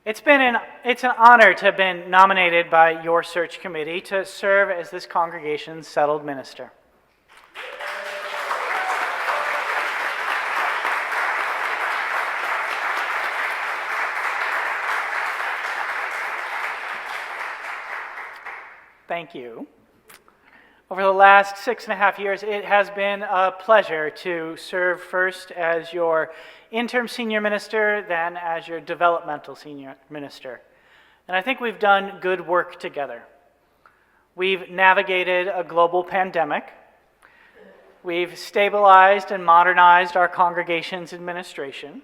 It's an honor to have been nominated by your search committee to serve as this congregation's settled minister. Thank you. Over the last 6.5 years, it has been a pleasure to serve first as your interim senior minister, then as your developmental senior minister. And I think we've done good work together. We've navigated a global pandemic. We've stabilized and modernized our congregation's administration.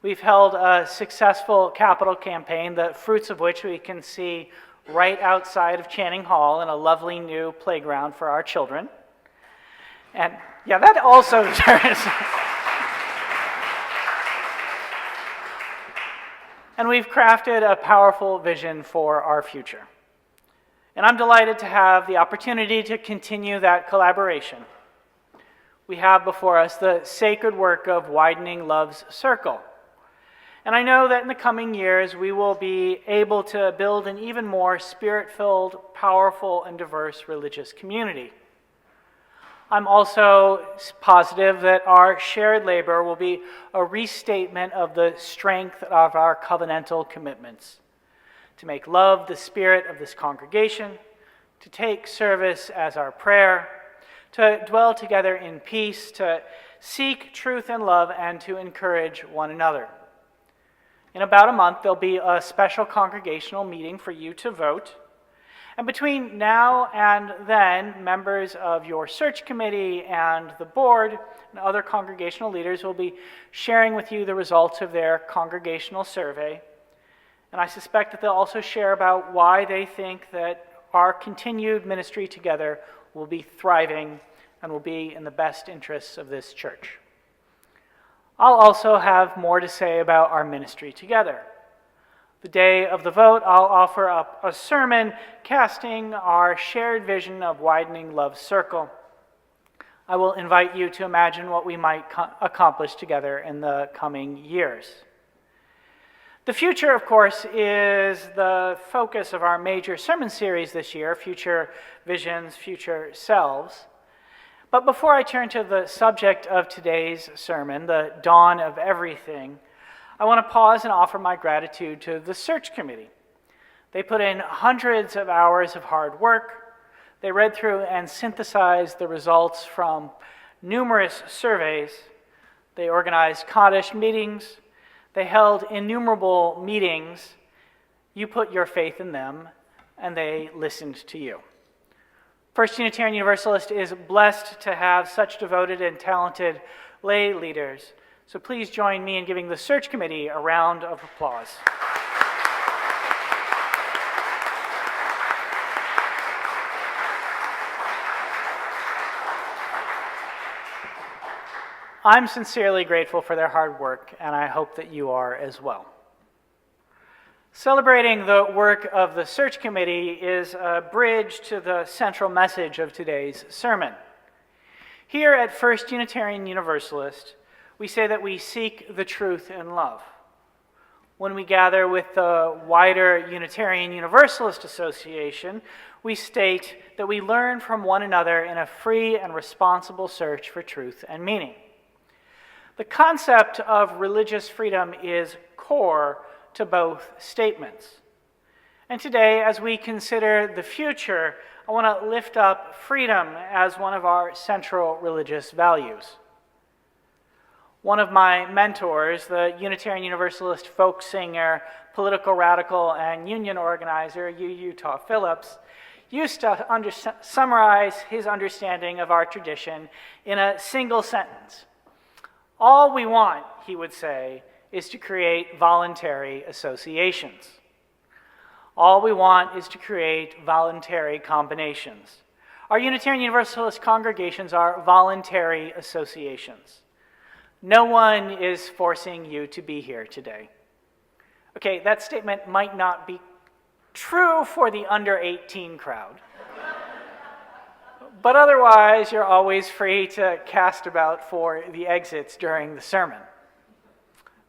We've held a successful capital campaign, the fruits of which we can see right outside of Channing Hall in a lovely new playground for our children. And yeah, that also turns. And we've crafted a powerful vision for our future. And I'm delighted to have the opportunity to continue that collaboration. We have before us the sacred work of widening love's circle. And I know that in the coming years, we will be able to build an even more spirit-filled, powerful, and diverse religious community. I'm also positive that our shared labor will be a restatement of the strength of our covenantal commitments, to make love the spirit of this congregation, to take service as our prayer, to dwell together in peace, to seek truth and love, and to encourage one another. In about a month, there'll be a special congregational meeting for you to vote. And between now and then, members of your search committee and the board and other congregational leaders will be sharing with you the results of their congregational survey. And I suspect that they'll also share about why they think that our continued ministry together will be thriving and will be in the best interests of this church. I'll also have more to say about our ministry together. The day of the vote, I'll offer up a sermon casting our shared vision of widening love's circle. I will invite you to imagine what we might accomplish together in the coming years. The future, of course, is the focus of our major sermon series this year, Future Visions, Future Selves. But before I turn to the subject of today's sermon, the dawn of everything, I want to pause and offer my gratitude to the search committee. They put in hundreds of hours of hard work. They read through and synthesized the results from numerous surveys. They organized cottage meetings. They held innumerable meetings. You put your faith in them, and they listened to you. First Unitarian Universalist is blessed to have such devoted and talented lay leaders. So please join me in giving the search committee a round of applause. I'm sincerely grateful for their hard work, and I hope that you are as well. Celebrating the work of the search committee is a bridge to the central message of today's sermon. Here at First Unitarian Universalist, we say that we seek the truth in love. When we gather with the wider Unitarian Universalist Association, we state that we learn from one another in a free and responsible search for truth and meaning. The concept of religious freedom is core to both statements. And today, as we consider the future, I want to lift up freedom as one of our central religious values. One of my mentors, the Unitarian Universalist folk singer, political radical, and union organizer, Utah Phillips, used to summarize his understanding of our tradition in a single sentence. All we want, he would say, is to create voluntary associations. All we want is to create voluntary combinations. Our Unitarian Universalist congregations are voluntary associations. No one is forcing you to be here today. Okay, that statement might not be true for the under 18 crowd. But otherwise, you're always free to cast about for the exits during the sermon.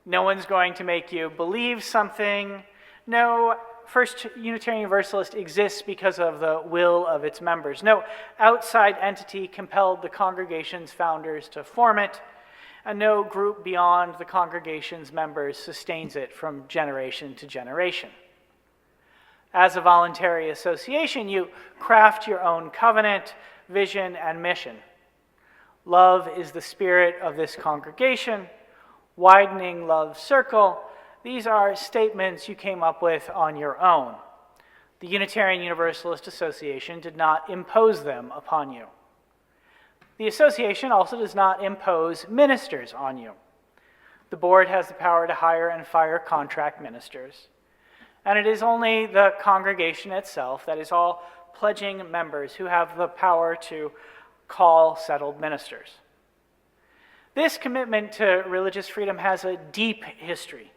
No one's going to make you believe something. No First Unitarian Universalist exists because of the will of its members. No outside entity compelled the congregation's founders to form it, and no group beyond the congregation's members sustains it from generation to generation. As a voluntary association, you craft your own covenant, vision, and mission. Love is the spirit of this congregation. Widening love's circle. These are statements you came up with on your own. The Unitarian Universalist Association did not impose them upon you. The association also does not impose ministers on you. The board has the power to hire and fire contract ministers. And it is only the congregation itself, that is all pledging members, who have the power to call settled ministers. This commitment to religious freedom has a deep history.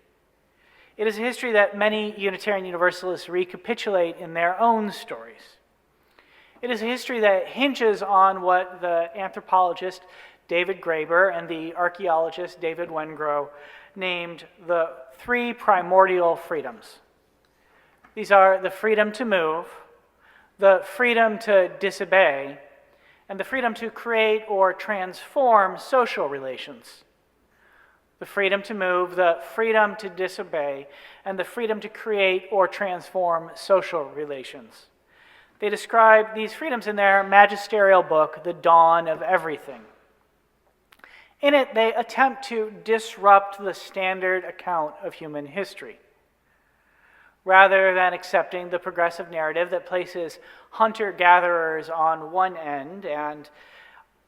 It is a history that many Unitarian Universalists recapitulate in their own stories. It is a history that hinges on what the anthropologist David Graeber and the archaeologist David Wengrow named the three primordial freedoms. These are the freedom to move, the freedom to disobey, and the freedom to create or transform social relations. The freedom to move, the freedom to disobey, and the freedom to create or transform social relations. They describe these freedoms in their magisterial book, The Dawn of Everything. In it, they attempt to disrupt the standard account of human history. Rather than accepting the progressive narrative that places hunter-gatherers on one end and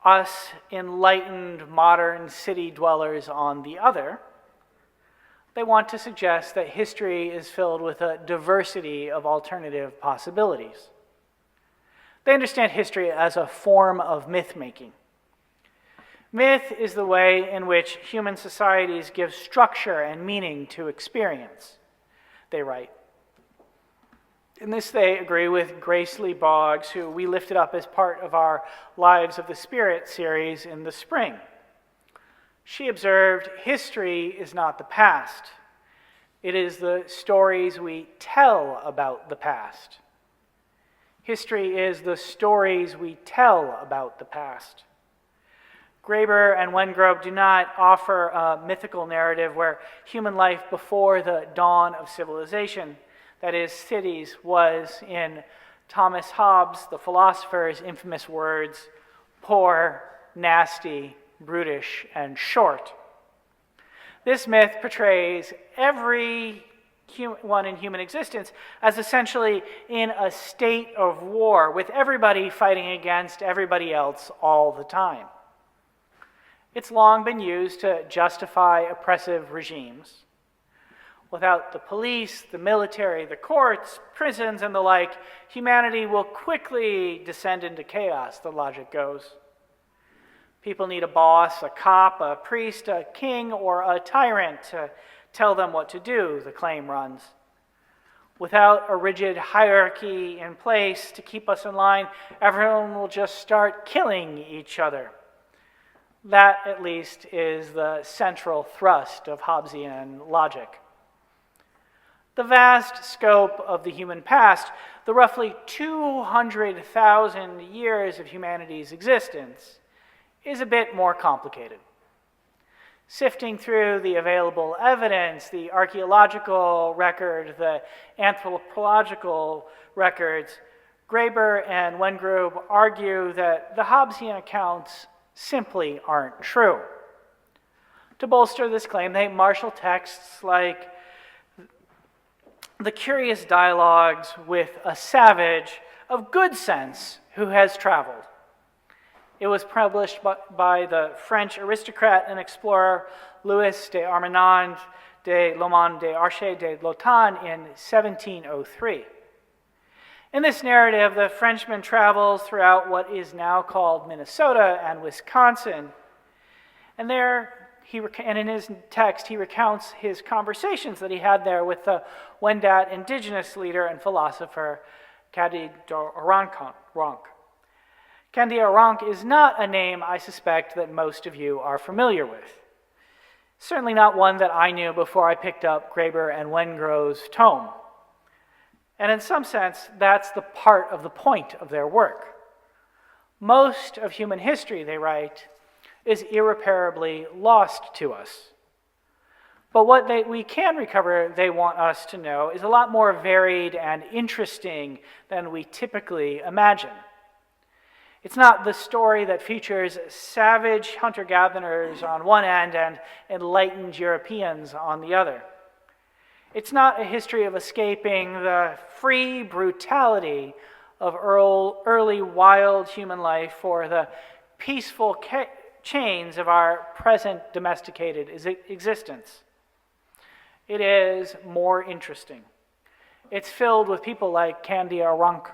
us enlightened modern city dwellers on the other, they want to suggest that history is filled with a diversity of alternative possibilities. They understand history as a form of myth-making. Myth is the way in which human societies give structure and meaning to experience, they write. In this, they agree with Grace Lee Boggs, who we lifted up as part of our Lives of the Spirit series in the spring. She observed, history is not the past. It is the stories we tell about the past. History is the stories we tell about the past. Graeber and Wengrow do not offer a mythical narrative where human life before the dawn of civilization, that is, cities, was, in Thomas Hobbes, the philosopher's infamous words, poor, nasty, brutish, and short. This myth portrays everyone in human existence as essentially in a state of war, with everybody fighting against everybody else all the time. It's long been used to justify oppressive regimes. Without the police, the military, the courts, prisons, and the like, humanity will quickly descend into chaos, the logic goes. People need a boss, a cop, a priest, a king, or a tyrant to tell them what to do, the claim runs. Without a rigid hierarchy in place to keep us in line, everyone will just start killing each other. That, at least, is the central thrust of Hobbesian logic. The vast scope of the human past, the roughly 200,000 years of humanity's existence, is a bit more complicated. Sifting through the available evidence, the archaeological record, the anthropological records, Graeber and Wengrow argue that the Hobbesian accounts simply aren't true. To bolster this claim, they marshal texts like the curious dialogues with a savage of good sense who has traveled. It was published by the French aristocrat and explorer Louis de Armand de Lomond de Arche de Lotan in 1703. In this narrative, the Frenchman travels throughout what is now called Minnesota and Wisconsin, and in his text, he recounts his conversations that he had there with the Wendat indigenous leader and philosopher Kandiaronk. Kandiaronk is not a name I suspect that most of you are familiar with. Certainly not one that I knew before I picked up Graeber and Wengrow's tome. And in some sense, that's the part of the point of their work. Most of human history, they write, is irreparably lost to us. But what we can recover, they want us to know, is a lot more varied and interesting than we typically imagine. It's not the story that features savage hunter-gatherers on one end and enlightened Europeans on the other. It's not a history of escaping the free brutality of early wild human life or the peaceful chains of our present domesticated existence. It is more interesting. It's filled with people like Candia Rank.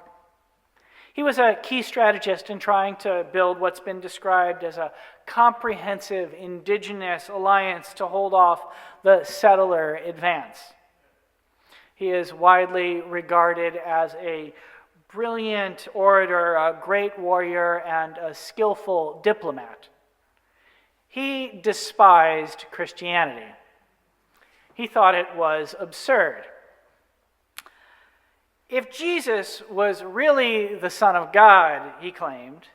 He was a key strategist in trying to build what's been described as a comprehensive indigenous alliance to hold off the settler advance. He is widely regarded as a brilliant orator, a great warrior, and a skillful diplomat. He despised Christianity. He thought it was absurd. If Jesus was really the Son of God, he claimed,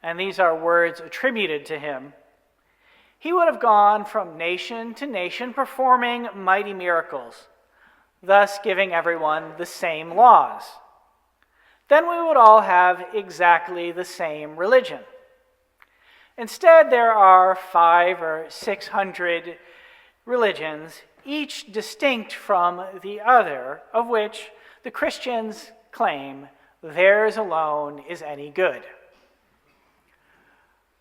and these are words attributed to him, he would have gone from nation to nation performing mighty miracles, thus giving everyone the same laws. Then we would all have exactly the same religion. Instead, there are 500 or 600 religions, each distinct from the other, of which the Christians claim theirs alone is any good.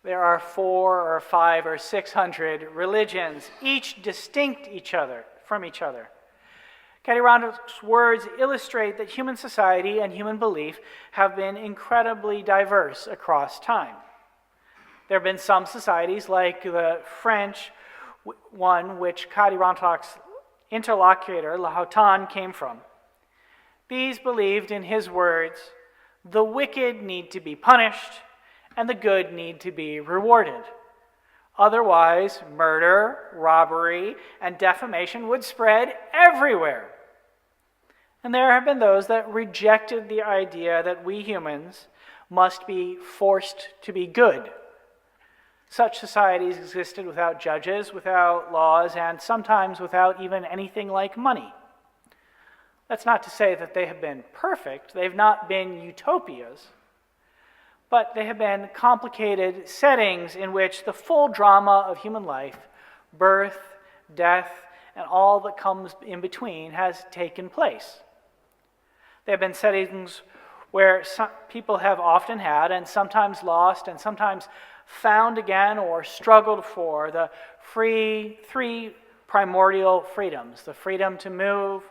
There are 400 or 500 or 600 religions, each distinct from each other. Kadirandra's words illustrate that human society and human belief have been incredibly diverse across time. There have been some societies, like the French one, which Kadirandra's interlocutor, Lahoutan, came from. These believed, in his words, the wicked need to be punished and the good need to be rewarded. Otherwise, murder, robbery, and defamation would spread everywhere. And there have been those that rejected the idea that we humans must be forced to be good. Such societies existed without judges, without laws, and sometimes without even anything like money. That's not to say that they have been perfect. They've not been utopias. But they have been complicated settings in which the full drama of human life, birth, death, and all that comes in between has taken place. They have been settings where some people have often had and sometimes lost and sometimes found again or struggled for the three primordial freedoms: the freedom to move,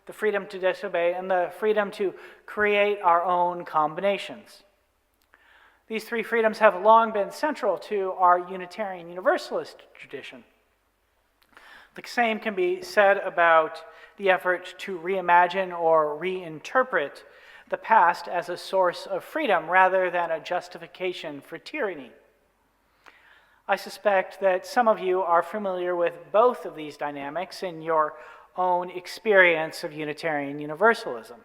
the freedom to disobey, and the freedom to create our own combinations. These three freedoms have long been central to our Unitarian Universalist tradition. The same can be said about the effort to reimagine or reinterpret the past as a source of freedom rather than a justification for tyranny. I suspect that some of you are familiar with both of these dynamics in your own experience of Unitarian Universalism.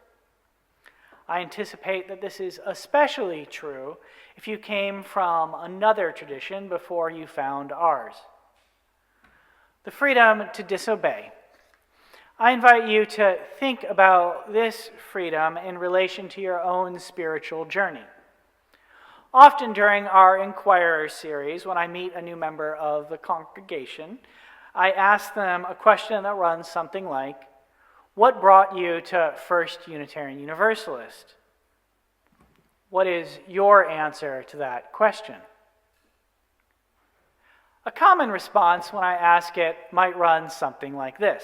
I anticipate that this is especially true if you came from another tradition before you found ours. The freedom to disobey. I invite you to think about this freedom in relation to your own spiritual journey. Often during our Inquirer series, when I meet a new member of the congregation, I ask them a question that runs something like, what brought you to First Unitarian Universalist? What is your answer to that question? A common response when I ask it might run something like this.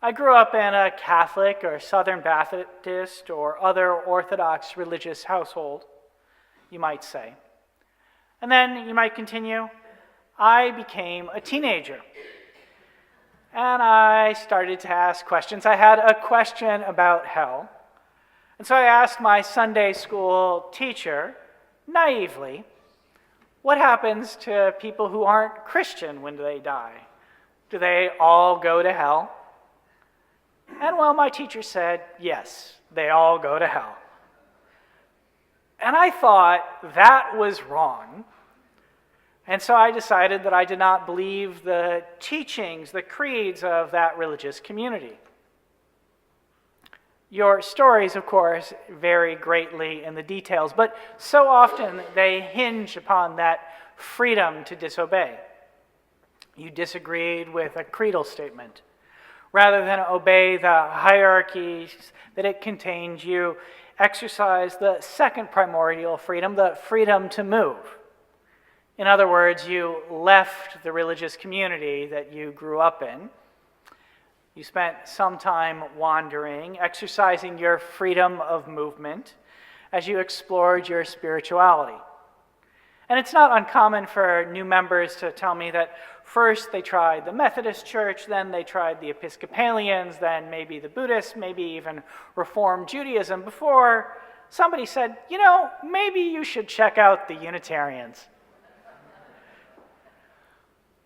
I grew up in a Catholic or Southern Baptist or other Orthodox religious household, you might say. And then you might continue, I became a teenager. And I started to ask questions. I had a question about hell. And so I asked my Sunday school teacher, naively, what happens to people who aren't Christian when they die? Do they all go to hell? And well, my teacher said, yes, they all go to hell. And I thought that was wrong. And so I decided that I did not believe the teachings, the creeds of that religious community. Your stories, of course, vary greatly in the details, but so often they hinge upon that freedom to disobey. You disagreed with a creedal statement. Rather than obey the hierarchies that it contains, you exercise the second primordial freedom, the freedom to move. In other words, you left the religious community that you grew up in. You spent some time wandering, exercising your freedom of movement as you explored your spirituality. And it's not uncommon for new members to tell me that first they tried the Methodist Church, then they tried the Episcopalians, then maybe the Buddhists, maybe even Reformed Judaism, before somebody said, maybe you should check out the Unitarians.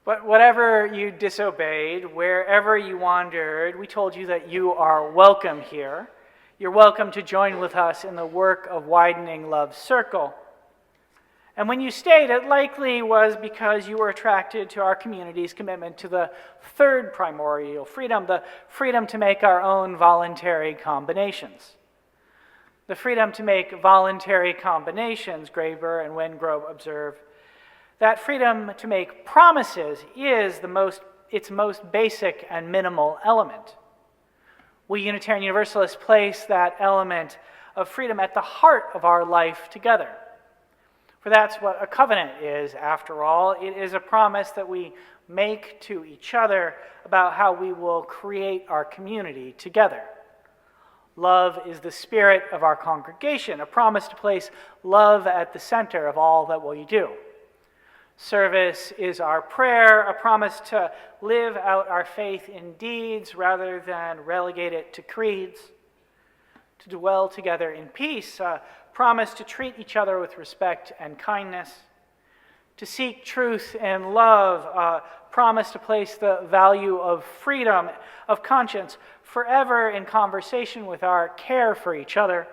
But whatever you disobeyed, wherever you wandered, we told you that you are welcome here. You're welcome to join with us in the work of widening love's circle. And when you stayed, it likely was because you were attracted to our community's commitment to the third primordial freedom, the freedom to make our own voluntary combinations. The freedom to make voluntary combinations, Graeber and Wengrobe observe, that freedom to make promises is its most basic and minimal element. We Unitarian Universalists place that element of freedom at the heart of our life together. For that's what a covenant is, after all. It is a promise that we make to each other about how we will create our community together. Love is the spirit of our congregation, a promise to place love at the center of all that we do. Service is our prayer, a promise to live out our faith in deeds rather than relegate it to creeds. To dwell together in peace, a promise to treat each other with respect and kindness. To seek truth and love, a promise to place the value of freedom, of conscience, forever in conversation with our care for each other.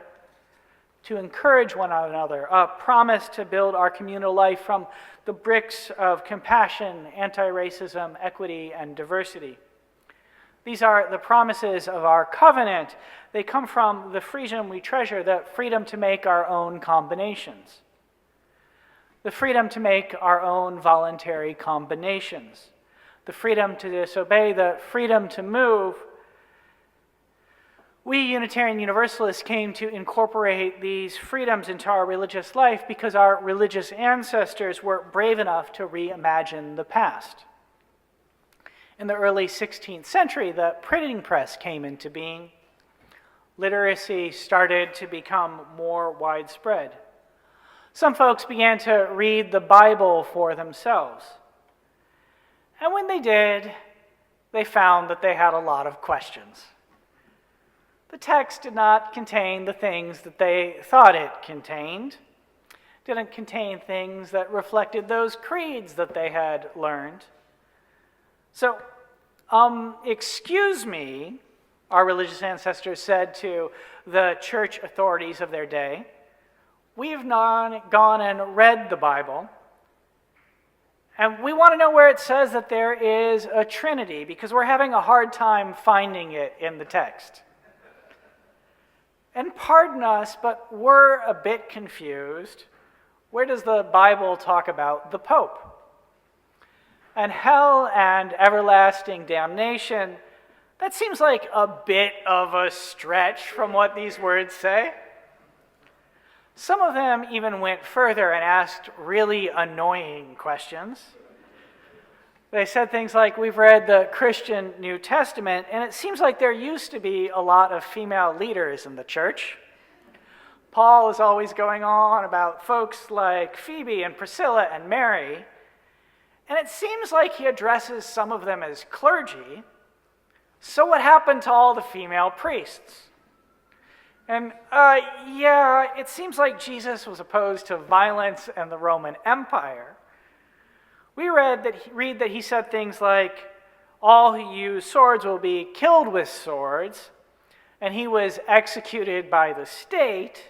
To encourage one another, a promise to build our communal life from the bricks of compassion, anti-racism, equity, and diversity. These are the promises of our covenant. They come from the freedom we treasure, the freedom to make our own combinations. The freedom to make our own voluntary combinations. The freedom to disobey, the freedom to move. We Unitarian Universalists came to incorporate these freedoms into our religious life because our religious ancestors were brave enough to reimagine the past. In the early 16th century, the printing press came into being. Literacy started to become more widespread. Some folks began to read the Bible for themselves. And when they did, they found that they had a lot of questions. The text did not contain the things that they thought it contained. It didn't contain things that reflected those creeds that they had learned. So, excuse me, our religious ancestors said to the church authorities of their day, we've gone and read the Bible, and we want to know where it says that there is a Trinity, because we're having a hard time finding it in the text. And pardon us, but we're a bit confused. Where does the Bible talk about the Pope? And hell and everlasting damnation, that seems like a bit of a stretch from what these words say. Some of them even went further and asked really annoying questions. They said things like, we've read the Christian New Testament, and it seems like there used to be a lot of female leaders in the church. Paul is always going on about folks like Phoebe and Priscilla and Mary, and it seems like he addresses some of them as clergy. So what happened to all the female priests? And it seems like Jesus was opposed to violence and the Roman Empire. We read that he said things like, all who use swords will be killed with swords, and he was executed by the state,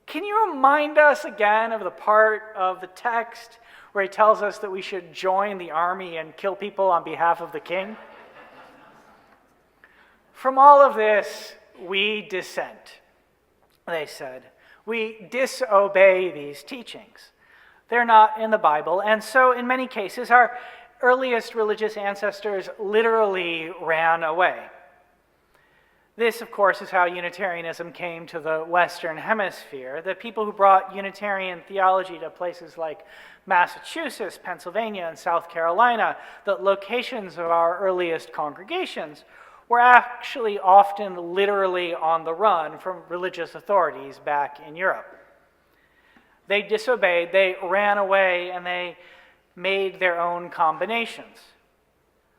can you remind us again of the part of the text where he tells us that we should join the army and kill people on behalf of the king? From all of this, we dissent, they said. We disobey these teachings. They're not in the Bible, and so in many cases, our earliest religious ancestors literally ran away. This, of course, is how Unitarianism came to the Western Hemisphere. The people who brought Unitarian theology to places like Massachusetts, Pennsylvania, and South Carolina, the locations of our earliest congregations, were actually often literally on the run from religious authorities back in Europe. They disobeyed, they ran away, and they made their own combinations.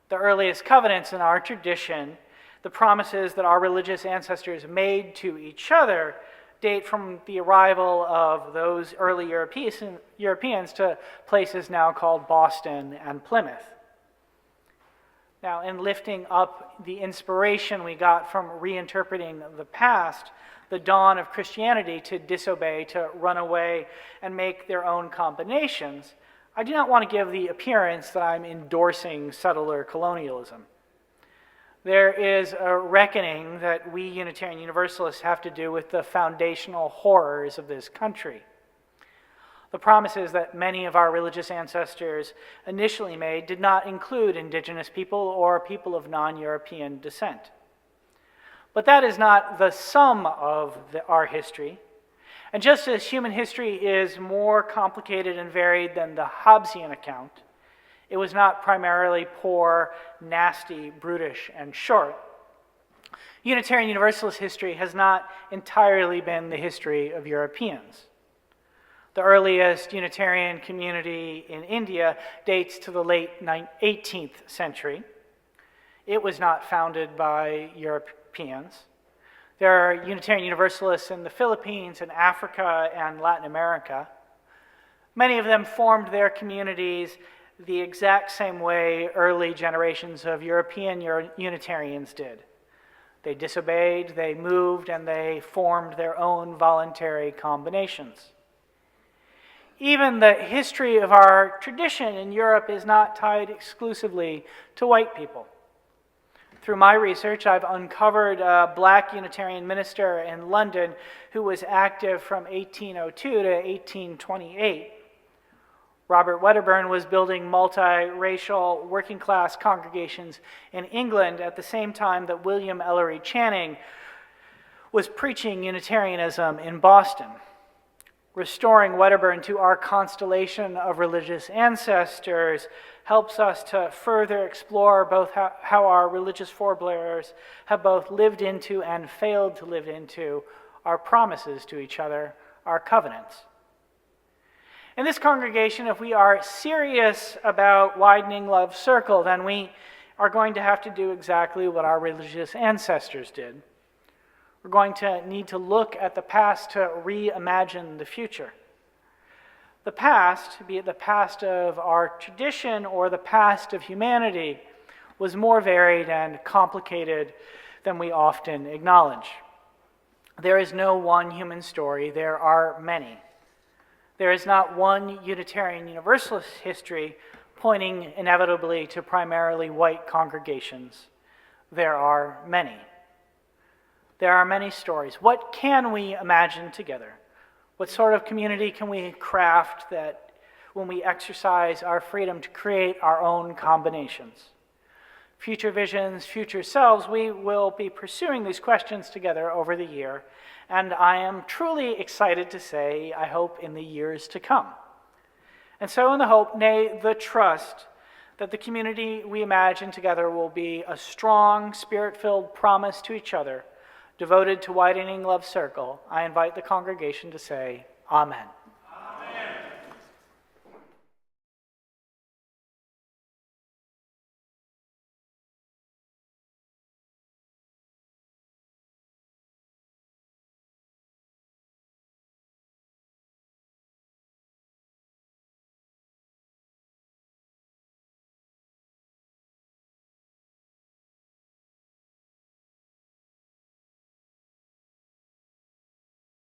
The earliest covenants in our tradition, the promises that our religious ancestors made to each other, date from the arrival of those early Europeans to places now called Boston and Plymouth. Now, in lifting up the inspiration we got from reinterpreting the past, the dawn of Christianity to disobey, to run away, and make their own combinations, I do not want to give the appearance that I'm endorsing settler colonialism. There is a reckoning that we Unitarian Universalists have to do with the foundational horrors of this country. The promises that many of our religious ancestors initially made did not include indigenous people or people of non-European descent. But that is not the sum of our history. And just as human history is more complicated and varied than the Hobbesian account, it was not primarily poor, nasty, brutish, and short. Unitarian Universalist history has not entirely been the history of Europeans. The earliest Unitarian community in India dates to the late 18th century. It was not founded by Europeans. There are Unitarian Universalists in the Philippines and Africa and Latin America. Many of them formed their communities the exact same way early generations of European Unitarians did. They disobeyed, they moved, and they formed their own voluntary combinations. Even the history of our tradition in Europe is not tied exclusively to white people. Through my research, I've uncovered a black Unitarian minister in London who was active from 1802 to 1828. Robert Wedderburn was building multiracial working-class congregations in England at the same time that William Ellery Channing was preaching Unitarianism in Boston. Restoring Wedderburn to our constellation of religious ancestors helps us to further explore both how our religious forebears have both lived into and failed to live into our promises to each other, our covenants. In this congregation, if we are serious about widening love's circle, then we are going to have to do exactly what our religious ancestors did. We're going to need to look at the past to reimagine the future. The past, be it the past of our tradition or the past of humanity, was more varied and complicated than we often acknowledge. There is no one human story, there are many. There is not one Unitarian Universalist history pointing inevitably to primarily white congregations. There are many. There are many stories. What can we imagine together? What sort of community can we craft that when we exercise our freedom to create our own combinations? Future visions, future selves, we will be pursuing these questions together over the year, and I am truly excited to say, I hope, in the years to come. And so in the hope, nay, the trust, that the community we imagine together will be a strong, spirit-filled promise to each other, devoted to widening love's circle, I invite the congregation to say, Amen.